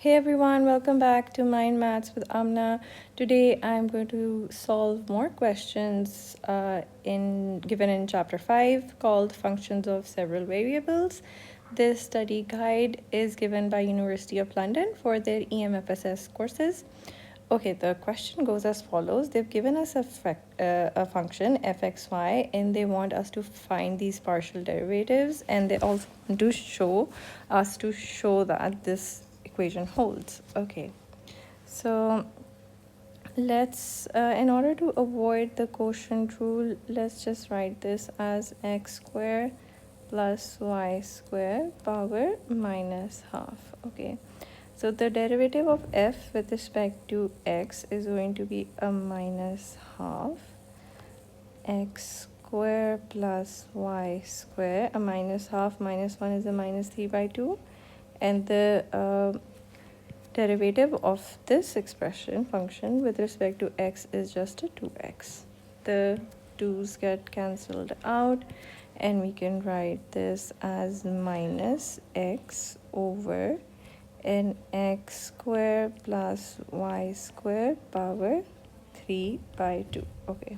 Hey everyone, welcome back to Mind Maths with Amna. Today I'm going to solve more questions given in chapter 5 called Functions of Several Variables. This study guide is given by University of London for their EMFSS courses. Okay, the question goes as follows. They've given us a function fxy and they want us to find these partial derivatives, and they also want to show that this equation holds. Okay, so let's in order to avoid the quotient rule, let's just write this as x squared plus y squared power minus half. Okay, so the derivative of f with respect to x is going to be a minus half x squared plus y squared. A minus half minus 1 is a minus 3/2, and the derivative of this expression function with respect to x is just a 2x. The 2's get cancelled out and we can write this as minus x over an x squared plus y squared power 3/2. Okay,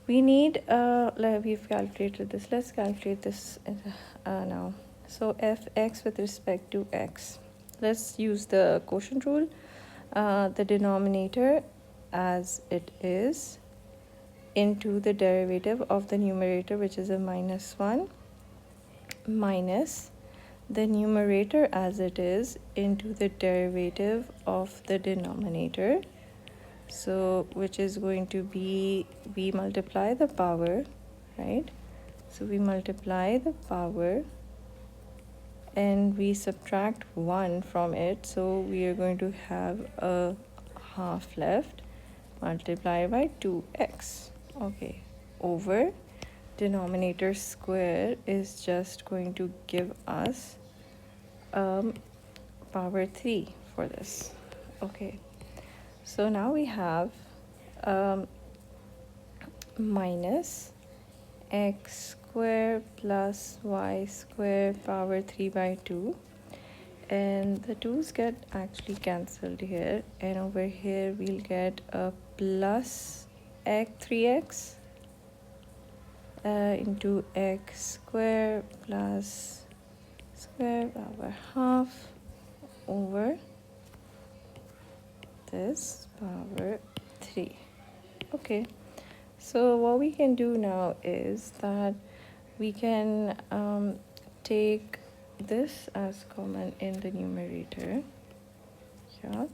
we need we've calculated this. Let's calculate this now. So fx with respect to x, let's use the quotient rule. The denominator as it is into the derivative of the numerator, which is a minus 1, minus the numerator as it is into the derivative of the denominator, so which is going to be, we multiply the power, right? So we multiply the power and we subtract 1 from it, so we are going to have a half left multiplied by 2x. Okay, over denominator square is just going to give us power 3 for this. Okay, so now we have minus x squared plus y squared power 3/2, and the 2's get actually cancelled here, and over here we'll get a plus 3x into x squared plus square power half over this power 3. Okay, so what we can do now is that we can take this as common in the numerator, yeah,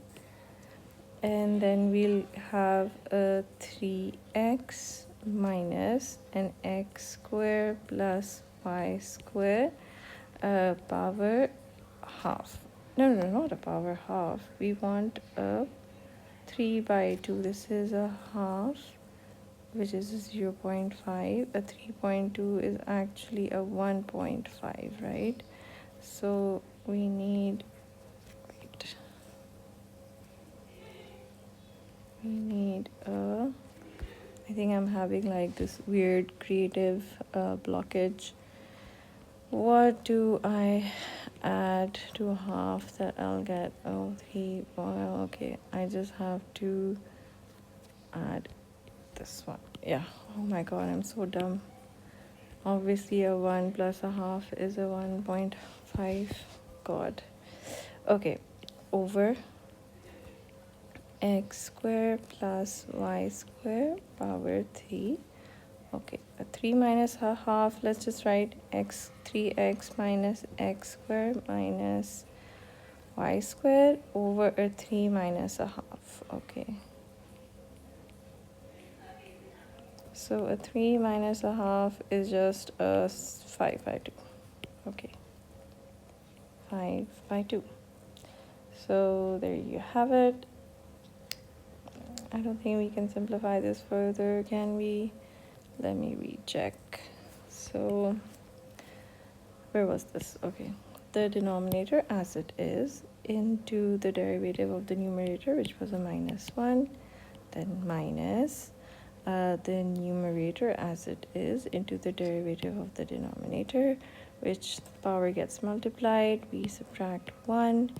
and then we'll have a 3x minus an x squared plus y squared power half. No, not a power half. We want a 3/2. This is a half, which is 0.5. A 3.2 is actually a 1.5, right? So we need, wait, we need a, I think I'm having like this weird creative blockage. What do I add to a half that I'll get? Oh, 3. Well, okay, I just have to add this one. Yeah, oh my god, I'm so dumb. Obviously a 1 plus a half is a 1.5. God. Okay, over x squared plus y squared power 3. Okay, a 3 minus a half, let's just write 3x minus x squared minus y squared over a 3 minus a half. Okay, so a 3 minus a half is just a 5/2. Okay, 5/2. So there you have it. I don't think we can simplify this further, can we? Let me recheck. So where was this? Okay, the denominator as it is into the derivative of the numerator, which was a minus 1, then minus the numerator as it is into the derivative of the denominator, which power gets multiplied, we subtract 1,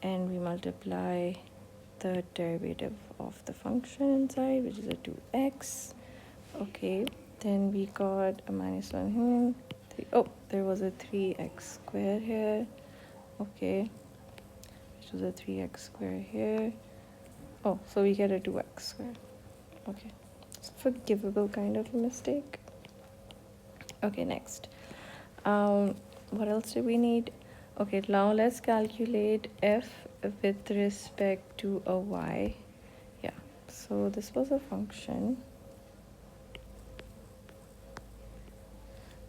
and we multiply the derivative of the function inside, which is a 2x. Okay, then we got a minus 1 here. Oh, there was a 3x squared here. Okay, which was a 3x squared here. Oh, so we get a 2x squared. Okay, it's a forgivable kind of a mistake. Okay, next. What else do we need? Okay, now let's calculate f with respect to a y. Yeah, so this was a function.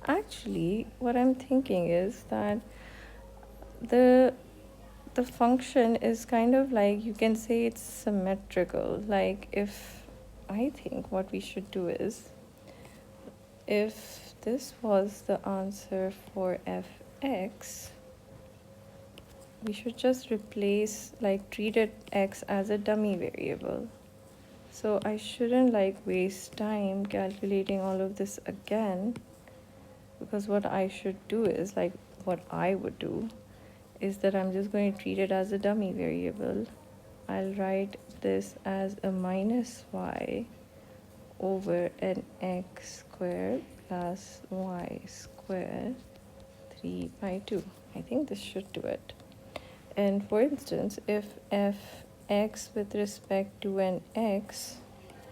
Actually, what I'm thinking is that the function is kind of like, you can say it's symmetrical. Like, if I think what we should do is, if this was the answer for fx, we should just replace, like, treat it x as a dummy variable. So I shouldn't like waste time calculating all of this again, because what I should do is, like, what I would do is that I'm just going to treat it as a dummy variable. I'll write this as a minus y over an x squared plus y squared 3/2. I think this should do it. And for instance, if fx with respect to an x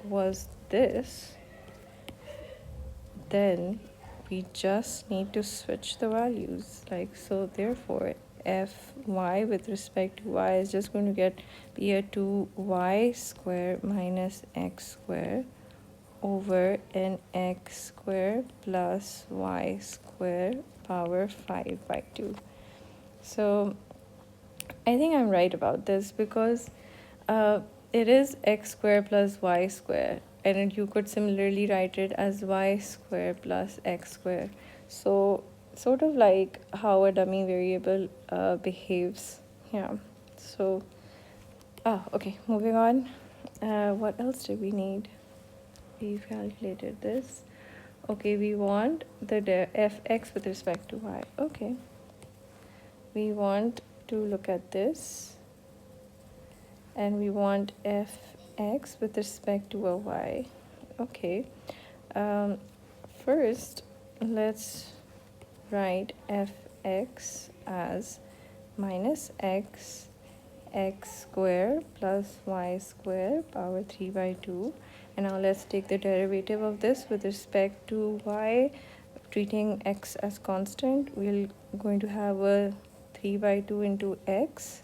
was this, then we just need to switch the values. Like, so therefore fy with respect to y is just going to be a 2y squared minus x squared over an x squared plus y squared power 5/2. So I think I'm right about this, because it is x squared plus y squared, and you could similarly write it as y squared plus x squared. So sort of like how a dummy variable behaves. Yeah. So okay, moving on. What else do we need? We've calculated this. Okay, we want the fx with respect to y. Okay, we want to look at this, and we want fx with respect to a y. Okay, first let's write fx as minus x squared plus y squared power 3/2. And now let's take the derivative of this with respect to y. Treating x as constant, we're going to have a 3/2 into x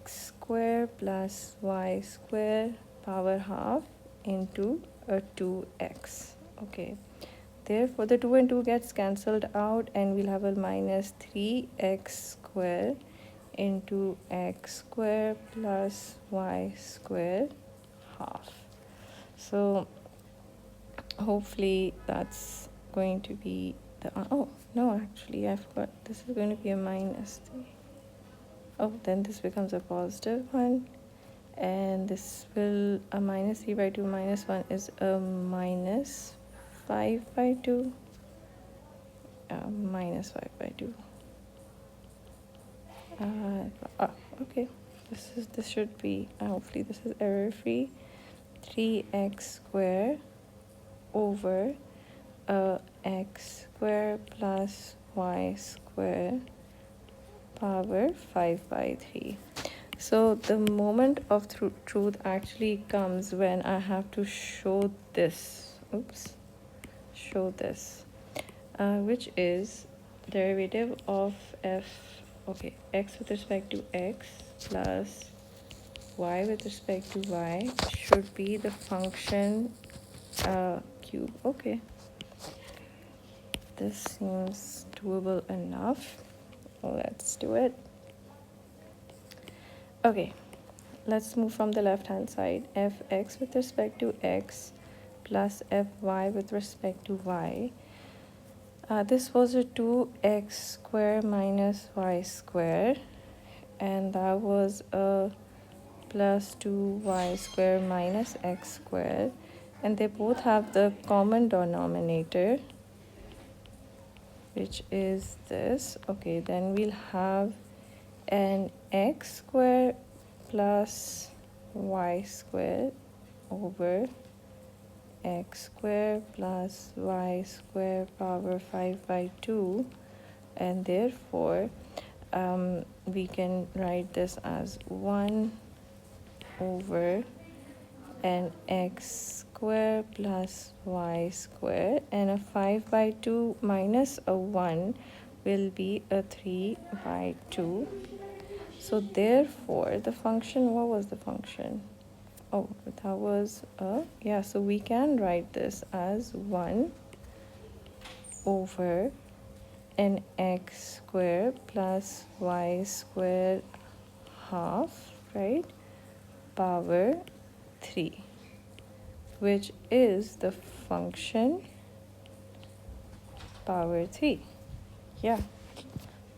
squared plus y squared power half into a 2x. Okay, therefore the 2 and 2 gets cancelled out, and we'll have a minus 3x squared into x squared plus y squared half. So hopefully that's going to be the oh no, actually I forgot, this is going to be a minus 3. Oh, then this becomes a positive 1, and this will, a minus 3/2 minus 1 is a minus 5/2. Minus 5/2. Okay, this should be, hopefully this is error free. 3x squared over x squared plus y squared power 5/3. So the moment of truth actually comes when I have to show this. Show this, which is derivative of x with respect to x plus y with respect to y should be the function cube. Okay, this seems doable enough. Let's do it. Okay, let's move from the left hand side. Fx with respect to x plus fy with respect to y. This was a 2x squared minus y squared, and that was a plus 2y squared minus x squared, and they both have the common denominator, which is this. Okay, then we'll have and x square plus y square over x square plus y square power 5/2, and therefore we can write this as 1 over an x square plus y square, and a 5/2 minus a 1 will be a 3/2. So therefore the function, what was the function? Oh, that was yeah, so we can write this as 1 over an x square plus y square half, right, power 3, which is the function power 3. Yeah,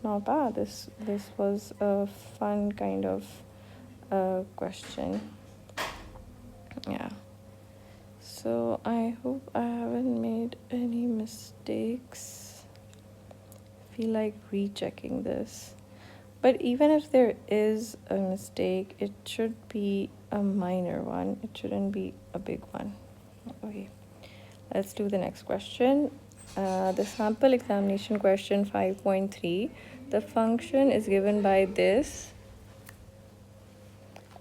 not bad. This was a fun kind of question. Yeah, so I hope I haven't made any mistakes. Feel like rechecking this, but even if there is a mistake, it should be a minor one. It shouldn't be a big one. Okay, let's do the next question. The sample examination question 5.3. The function is given by this,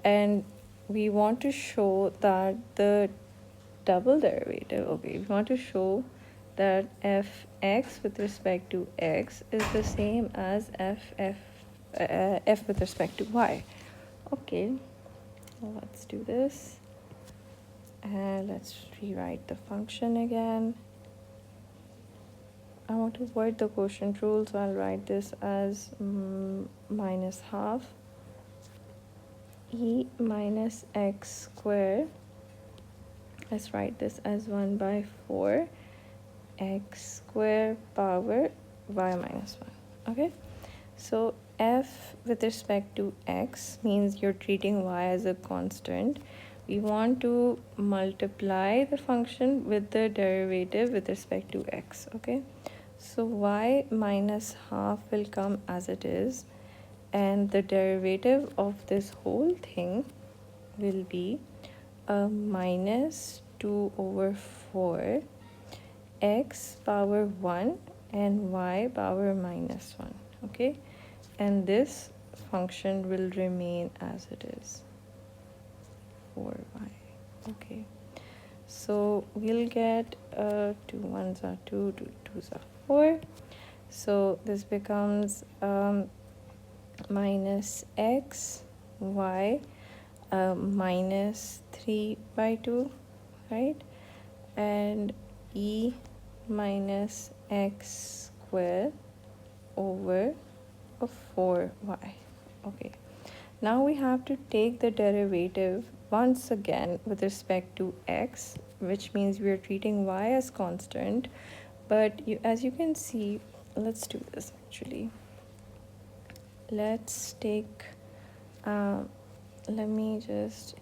and we want to show that the double derivative, okay, we want to show that fx with respect to x is the same as f with respect to y. Okay, well, let's do this, and let's rewrite the function again. I want to avoid the quotient rule, so I'll write this as minus half e minus x square. Let's write this as 1/4 x square power y minus 1. Okay, so f with respect to x means you're treating y as a constant. We want to multiply the function with the derivative with respect to x. Okay, so y minus half will come as it is, and the derivative of this whole thing will be a minus 2/4 x power 1 and y power minus 1. Okay, and this function will remain as it is, 4y. Okay, so we'll get 2 1s are 2, 2 2s are 4. So this becomes minus x y minus 3/2, right, and e minus x square over a 4y. Okay, now we have to take the derivative once again with respect to x, which means we are treating y as constant. But as you can see, let's do this actually. Let's take let me just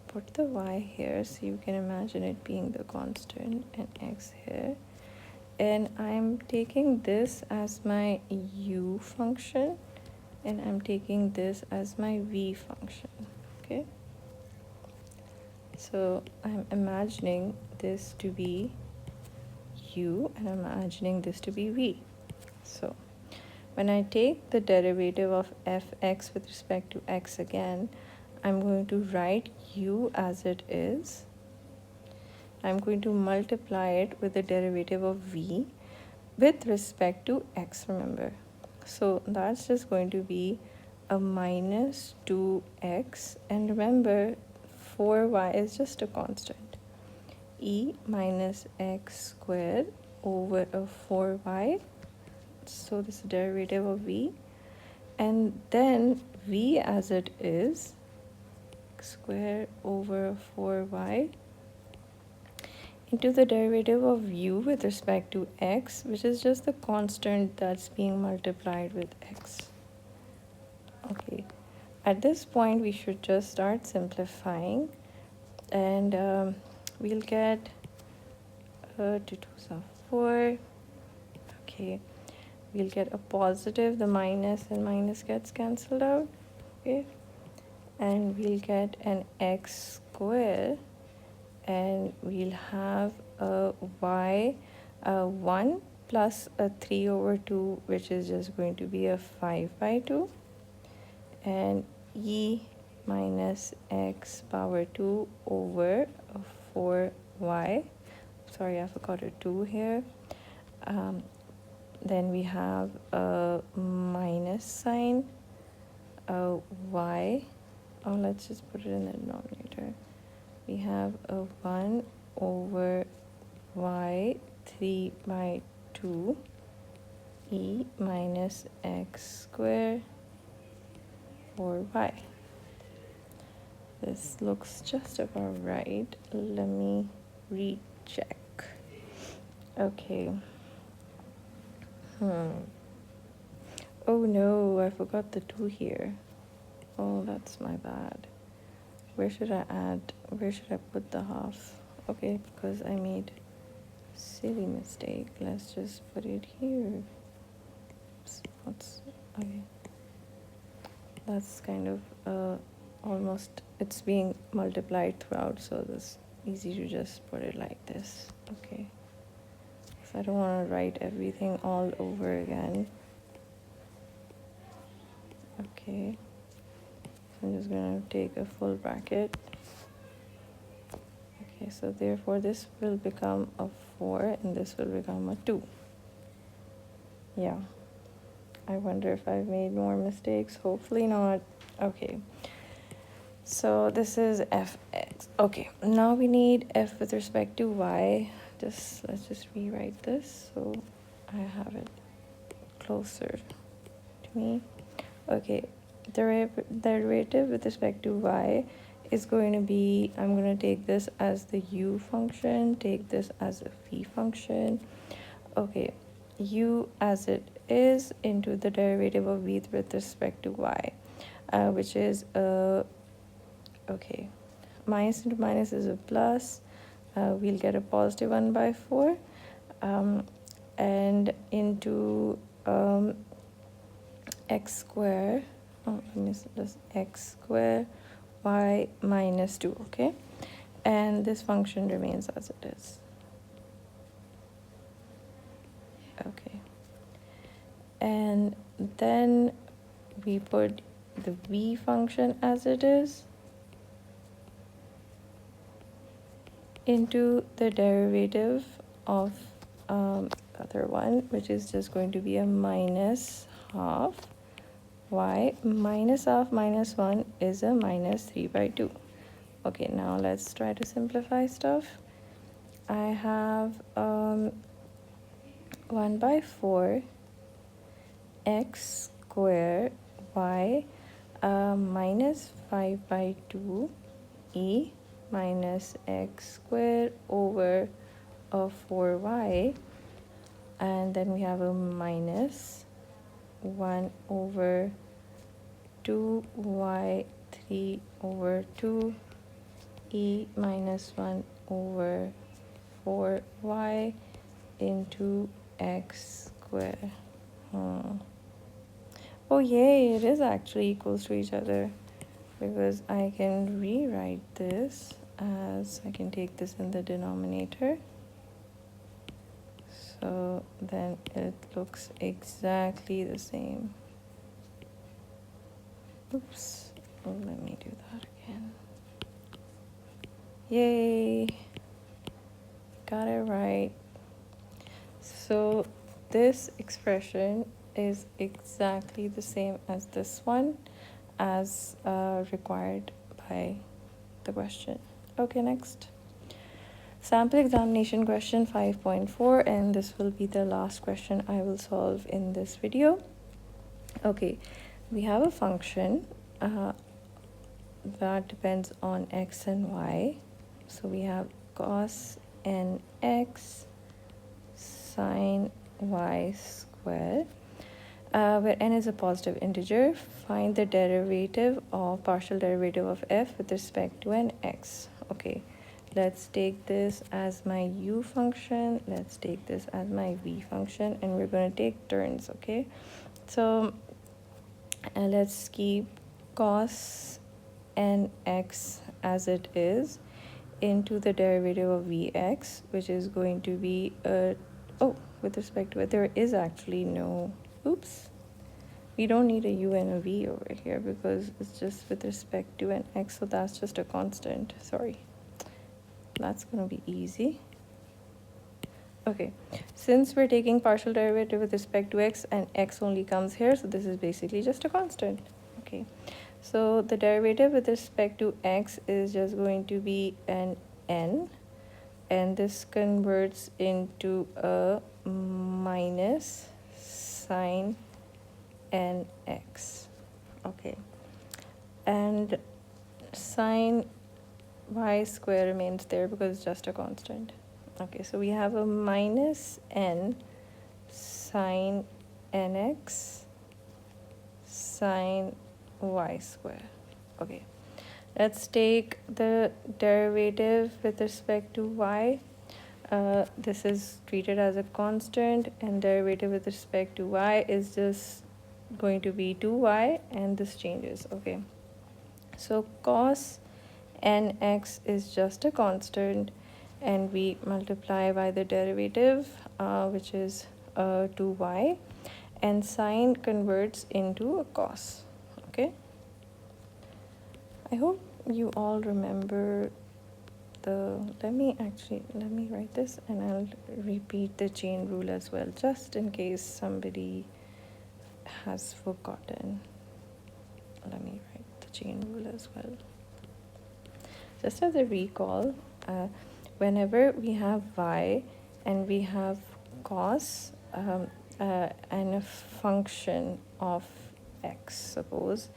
put the y here so you can imagine it being the constant, and x here, and I'm taking this as my u function, and I'm taking this as my v function. Okay, so I'm imagining this to be u and I'm imagining this to be v. So when I take the derivative of fx with respect to x again, I'm going to write u as it is. I'm going to multiply it with the derivative of v with respect to x, remember. So that's just going to be a minus 2x, and remember 4y is just a constant. E minus x squared over a 4y, so this is the derivative of v, and then v as it is, x squared over 4y into the derivative of u with respect to x, which is just the constant that's being multiplied with x. Okay, at this point we should just start simplifying, and we'll get 2 2s are 4. Okay, we'll get a positive, the minus and minus gets cancelled out, okay? And we'll get an x square, and we'll have a y, 1 plus a 3 over 2, which is just going to be a 5 by 2, and e minus x power 2 over 4y. Sorry, I forgot a 2 here. Then we have a minus sign, a y. Oh, let's just put it in the denominator. We have a 1 over y 3 by 2 e minus x square 4y. This looks just about right. Let me recheck. Okay. Oh no, I forgot the 2 here. Oh, that's my bad. Where should I put the half? Okay, because I made a silly mistake. Let's just put it here. Okay. That's kind of almost, it's being multiplied throughout, so it's easy to just put it like this. Okay. So I don't want to write everything all over again. Okay. So I'm just going to take a full bracket. Okay, so therefore this will become a 4 and this will become a 2. Yeah. I wonder if I've made more mistakes. Hopefully not. Okay. So this is fx. Okay, now we need f with respect to y. Let's just rewrite this so I have it closer to me. Okay, derivative with respect to y is going to be, I'm going to take this as the u function, take this as a v function. Okay, u as it is into the derivative of v with respect to y, which is okay, minus into minus is a plus. We'll get a positive 1 by 4, and into x square, let me say this, x square y minus 2, okay? And this function remains as it is. Okay. And then we put the v function as it is into the derivative of the other one, which is just going to be a minus half y. Minus half minus 1 is a minus 3 by 2. Okay, now let's try to simplify stuff. I have 1 by 4 x square y minus 5 by 2 e minus x square over 4y, and then we have a minus 1 over 2y 3 over 2 e minus 1 over 4y into x square. Oh yay, it is actually equals to each other, because I can rewrite this as, I can take this in the denominator, so then it looks exactly the same. Oops, let me do that again. Yay, got it right. So this expression is exactly the same as this one, as required by the question. Okay, next. Sample examination question 5.4, and this will be the last question I will solve in this video. Okay, we have a function that depends on x and y. So we have cos nx sine y squared, where n is a positive integer. Find the partial derivative of f with respect to an x. Okay, Let's take this as my u function. Let's take this as my v function, and we're going to take turns, okay? So let's keep cos nx as it is into the derivative of vx, which is going to be with respect to it, there is actually no, oops, we don't need a u and a v over here because it's just with respect to an x, so that's just a constant. Sorry, that's going to be easy. Okay, since we're taking partial derivative with respect to x and x only comes here, so this is basically just a constant. Okay, so the derivative with respect to x is just going to be an n, and this converts into a minus sine nx. Okay, and sine y square remains there because it's just a constant. Okay, so we have a minus n sine nx sine y square. Okay, let's take the derivative with respect to y. This is treated as a constant, and derivative with respect to y is just going to be 2y, and this changes. Okay, so cos nx is just a constant, and we multiply by the derivative, which is 2y, and sine converts into a cos. Okay, I hope you all remember let me write this, and I'll repeat the chain rule as well, just in case somebody has forgotten. Let me write the chain rule as well. Just as a recall, whenever we have y and we have cos and a function of x, suppose,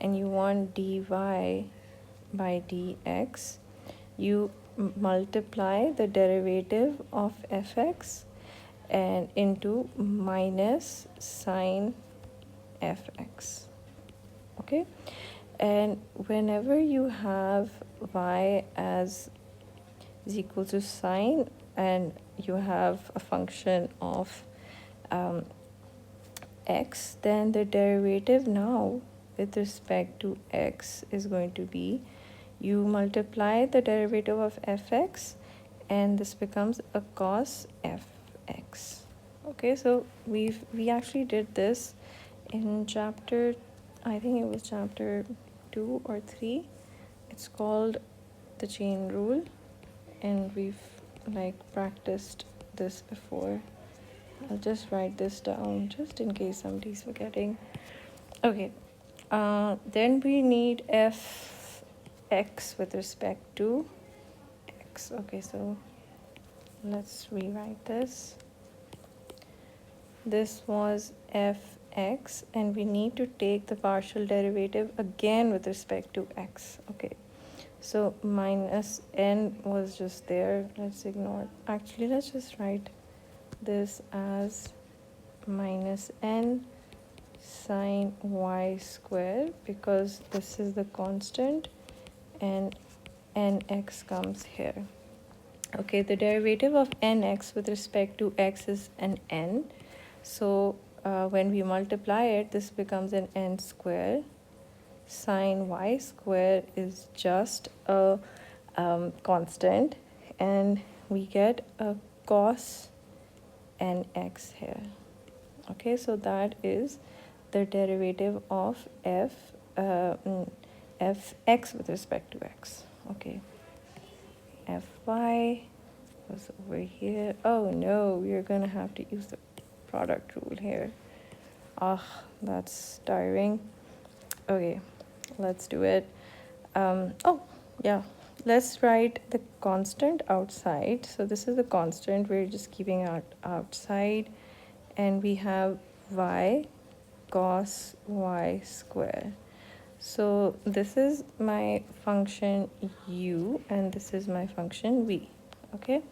and you want dy by dx, you multiply the derivative of fx and into minus sine fx. Okay, and whenever you have y as is equal to sine and you have a function of x, then the derivative now with respect to x is going to be, you multiply the derivative of fx, and this becomes a cos fx. Okay, so we actually did this in chapter, I think it was chapter 2 or 3. It's called the chain rule, and we've practiced this before. I'll just write this down just in case somebody's forgetting. Okay, then we need fx with respect to x. Okay, so let's rewrite this. This was fx, and we need to take the partial derivative again with respect to x. Okay, so minus n was just there. Let's ignore. Actually, let's just write this as minus n sine y squared, because this is the constant and nx comes here. Okay, the derivative of nx with respect to x is an n. So when we multiply it, this becomes an n squared. Sine y squared is just a constant, and we get a cos nx here. Okay, so that is the derivative of fx with respect to x. Okay, fy was over here. Oh no, we're gonna have to use the product rule here. That's tiring. Okay, let's do it. Let's write the constant outside. So this is the constant, we're just keeping it outside, and we have y cos y square. So this is my function u, and this is my function v. Okay,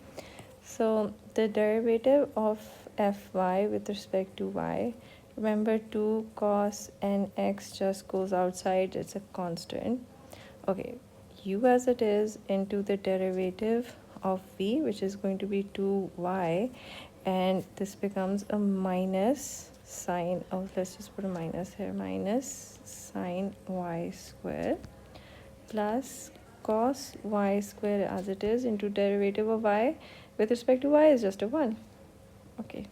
so the derivative of fy with respect to y, remember 2 cos nx just goes outside, it's a constant. Okay, u as it is into the derivative of v, which is going to be 2y, and this becomes a minus sine of, let's just put a minus here, minus sine y squared plus cos y squared as it is into derivative of y with respect to y is just a 1. Okay,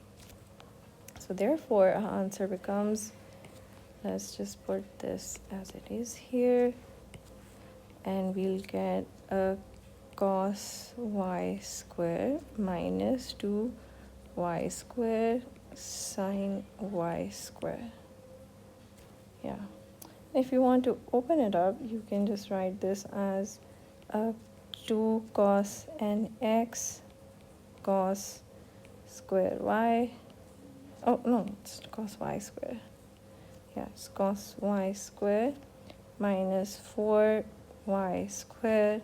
so therefore our answer becomes, let's just put this as it is here, and we'll get a cos y squared minus 2y squared sine y squared. Yeah. If you want to open it up, you can just write this as a 2 cos nx cos square y. Oh no, it's cos y squared. Yeah, it's cos y squared minus 4y squared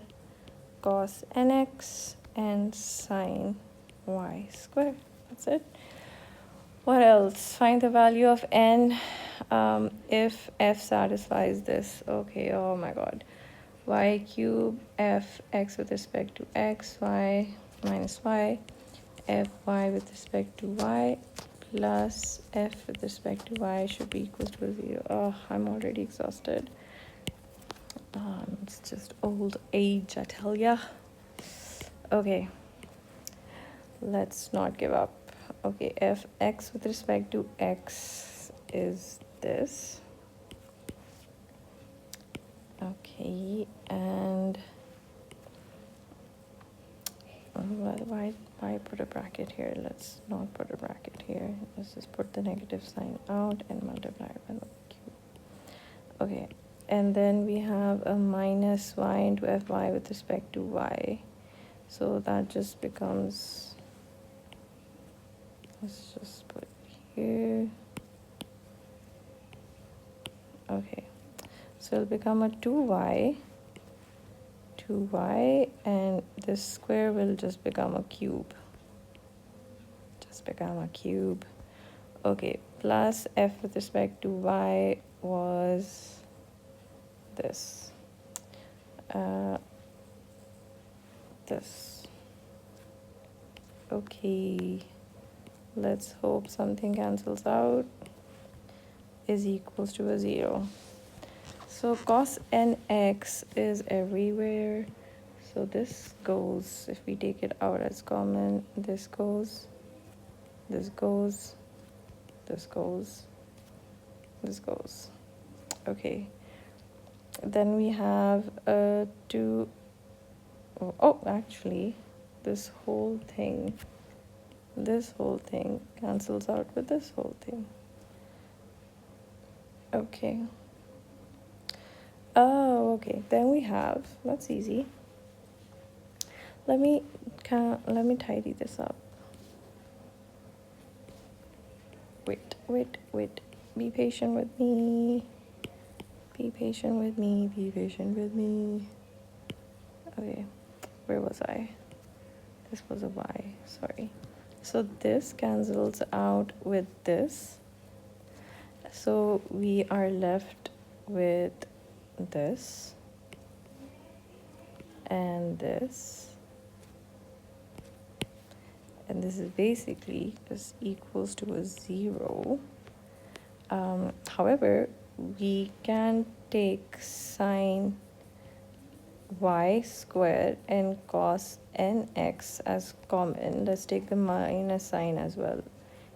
cos nx and sine y squared. That's it. What else? Find the value of n if f satisfies this. Okay, oh my god. Y cube f x with respect to x, y minus y, f y with respect to y plus f with respect to y should be equal to a 0. Oh, I'm already exhausted. It's just old age, I tell ya. Okay, let's not give up. Okay, f x with respect to x is this. Okay, and why put a bracket here? Let's not put a bracket here. Let's just put the negative sign out and multiply it by the cube. Okay, and then we have a minus y into fy with respect to y. So that just becomes, let's just put here. Okay, so it'll become a 2y, and this square will just become a cube. Okay, plus f with respect to y was this. This. Okay, let's hope something cancels out, is equals to a 0. So cos nx is everywhere. So this goes, if we take it out as common, this goes, this goes, this goes, this goes. Okay. Then we have a 2, oh, actually, this whole thing cancels out with this whole thing. Okay. Oh, okay. Then we have, that's easy. Let me tidy this up. Wait. Be patient with me. Okay, where was I? This was a y, sorry. So this cancels out with this. So we are left with this and this. And this is basically just equals to a 0. However, we can take sine y squared and cos nx as common. Let's take the minus sign as well.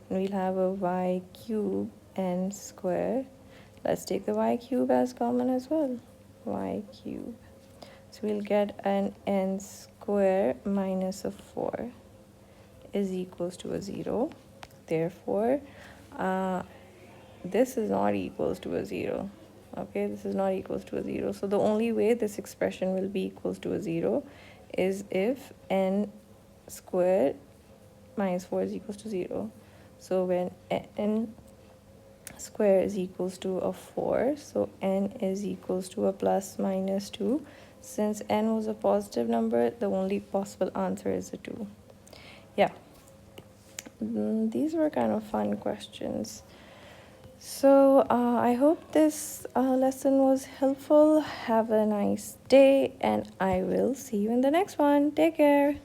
And we'll have a y cube n squared. Let's take the y cube as common as well. Y cube. So we'll get an n square minus a 4 is equals to a 0. Therefore, this is not equals to a 0. Okay, this is not equals to a 0. So the only way this expression will be equals to a 0 is if n squared minus 4 is equals to 0. So when n square is equals to a 4, so n is equals to a plus minus 2. Since n was a positive number, the only possible answer is a 2. Yeah, these were kind of fun questions. So I hope this lesson was helpful. Have a nice day, and I will see you in the next one. Take care.